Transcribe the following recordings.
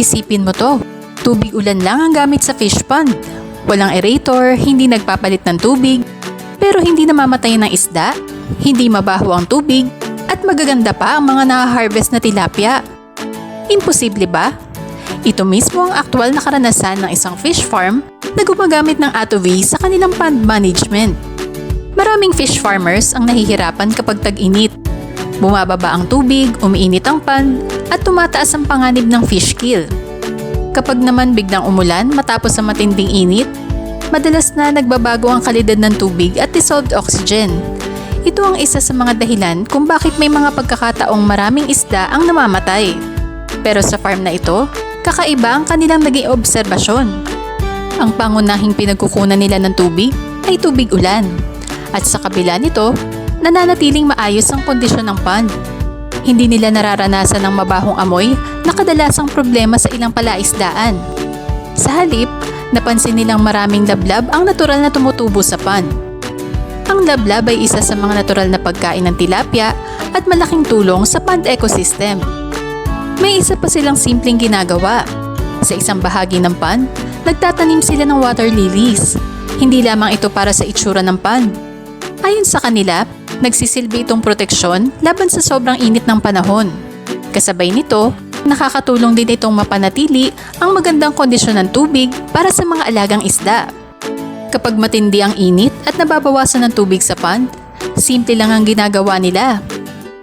Isipin mo to, tubig ulan lang ang gamit sa fish pond. Walang aerator, hindi nagpapalit ng tubig, pero hindi namamatay ng isda, hindi mabaho ang tubig, at magaganda pa ang mga na-harvest na tilapia. Imposible ba? Ito mismo ang aktual na karanasan ng isang fish farm na gumagamit ng ATOV sa kanilang pond management. Maraming fish farmers ang nahihirapan kapag tag-init. Bumababa ang tubig, umiinit ang pond, at tumataas ang panganib ng fish kill. Kapag naman biglang umulan matapos ang matinding init, madalas na nagbabago ang kalidad ng tubig at dissolved oxygen. Ito ang isa sa mga dahilan kung bakit may mga pagkakataong maraming isda ang namamatay. Pero sa farm na ito, kakaiba ang kanilang naging obserbasyon. Ang pangunahing pinagkukunan nila ng tubig ay tubig ulan. At sa kabila nito, nananatiling maayos ang kondisyon ng pond. Hindi nila nararanasan ng mabahong amoy na kadalasang problema sa ilang palaisdaan. Sa halip, napansin nilang maraming lablab ang natural na tumutubo sa pond. Ang lablab ay isa sa mga natural na pagkain ng tilapia at malaking tulong sa pond ecosystem. May isa pa silang simpleng ginagawa. Sa isang bahagi ng pond, nagtatanim sila ng water lilies. Hindi lamang ito para sa itsura ng pond. Ayon sa kanila, nagsisilbi itong proteksyon laban sa sobrang init ng panahon. Kasabay nito, nakakatulong din itong mapanatili ang magandang kondisyon ng tubig para sa mga alagang isda. Kapag matindi ang init at nababawasan ng tubig sa pond, simple lang ang ginagawa nila.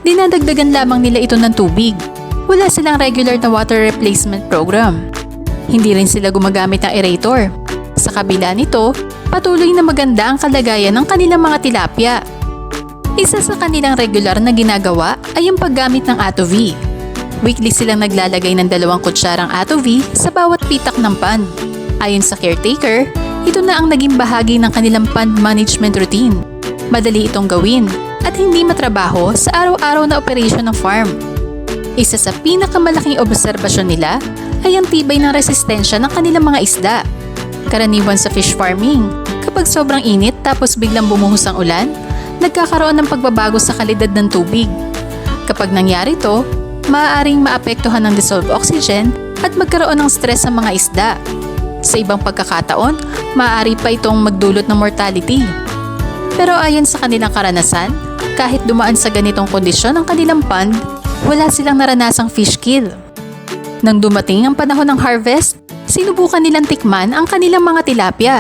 Dinadagdagan lamang nila ito ng tubig. Wala silang regular na water replacement program. Hindi rin sila gumagamit ng aerator. Sa kabila nito, patuloy na maganda ang kalagayan ng kanilang mga tilapia. Isa sa kanilang regular na ginagawa ay ang paggamit ng ATOV. Weekly silang naglalagay ng 2 kutsarang ATOV sa bawat pitak ng pond. Ayon sa caretaker, ito na ang naging bahagi ng kanilang pond management routine. Madali itong gawin at hindi matrabaho sa araw-araw na operasyon ng farm. Isa sa pinakamalaking obserbasyon nila ay ang tibay ng resistensya ng kanilang mga isda. Karaniwan sa fish farming, kapag sobrang init tapos biglang bumuhos ang ulan, nagkakaroon ng pagbabago sa kalidad ng tubig. Kapag nangyari ito, maaaring maapektuhan ng dissolved oxygen at magkaroon ng stress sa mga isda. Sa ibang pagkakataon, maaari pa itong magdulot ng mortality. Pero ayon sa kanilang karanasan, kahit dumaan sa ganitong kondisyon ang kanilang pond, wala silang naranasang fish kill. Nang dumating ang panahon ng harvest, sinubukan nilang tikman ang kanilang mga tilapia.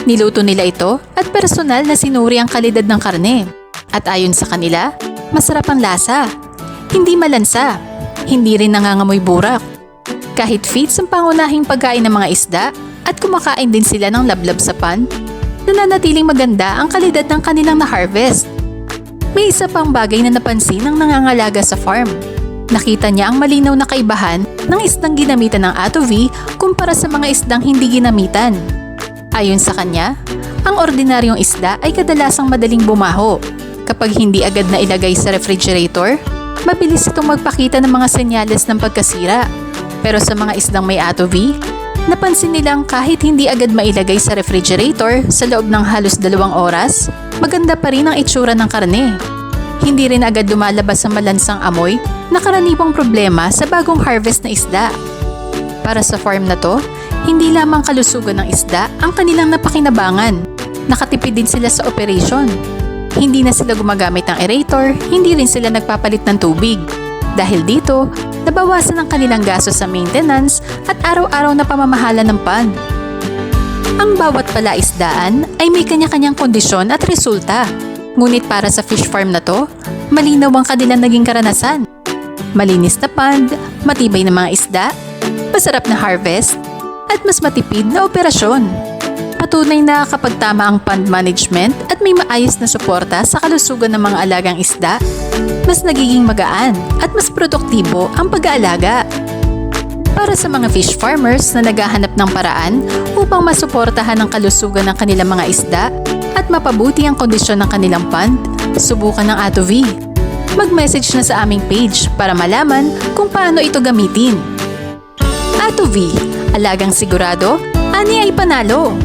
Niluto nila ito at personal na sinuri ang kalidad ng karne. At ayon sa kanila, masarap ang lasa. Hindi malansa, hindi rin nangangamoy burak. Kahit feeds ang pangunahing pagkain ng mga isda at kumakain din sila ng lablab sa pond, nananatiling maganda ang kalidad ng kanilang na-harvest. May isa pang bagay na napansin ng nangangalaga sa farm. Nakita niya ang malinaw na kaibahan ng isdang ginamitan ng ATOV kumpara sa mga isdang hindi ginamitan. Ayon sa kanya, ang ordinaryong isda ay kadalasang madaling bumaho. Kapag hindi agad na ilagay sa refrigerator, mabilis itong magpakita ng mga senyales ng pagkasira. Pero sa mga isdang may ATOV, napansin nilang kahit hindi agad mailagay sa refrigerator sa loob ng halos 2 oras, maganda pa rin ang itsura ng karne. Hindi rin agad lumalabas sa malansang amoy na karaniwang problema sa bagong harvest na isda. Para sa farm na to, hindi lamang kalusugan ng isda ang kanilang napakinabangan. Nakatipid din sila sa operasyon. Hindi na sila gumagamit ng aerator, hindi rin sila nagpapalit ng tubig. Dahil dito, nabawasan ang kanilang gastos sa maintenance at araw-araw na pamamahala ng pond. Ang bawat palaisdaan ay may kanya-kanyang kondisyon at resulta. Ngunit para sa fish farm na to, malinaw ang kanilang naging karanasan. Malinis na pond, matibay na mga isda, masarap na harvest, at mas matipid na operasyon. Patunay na kapag tama ang pond management at may maayos na suporta sa kalusugan ng mga alagang isda, mas nagiging magaan at mas produktibo ang pag-aalaga. Para sa mga fish farmers na naghahanap ng paraan upang masuportahan ang kalusugan ng kanilang mga isda at mapabuti ang kondisyon ng kanilang pond, subukan ng ATOV. Mag-message na sa aming page para malaman kung paano ito gamitin. ATOV, alagang sigurado, ani ay panalo!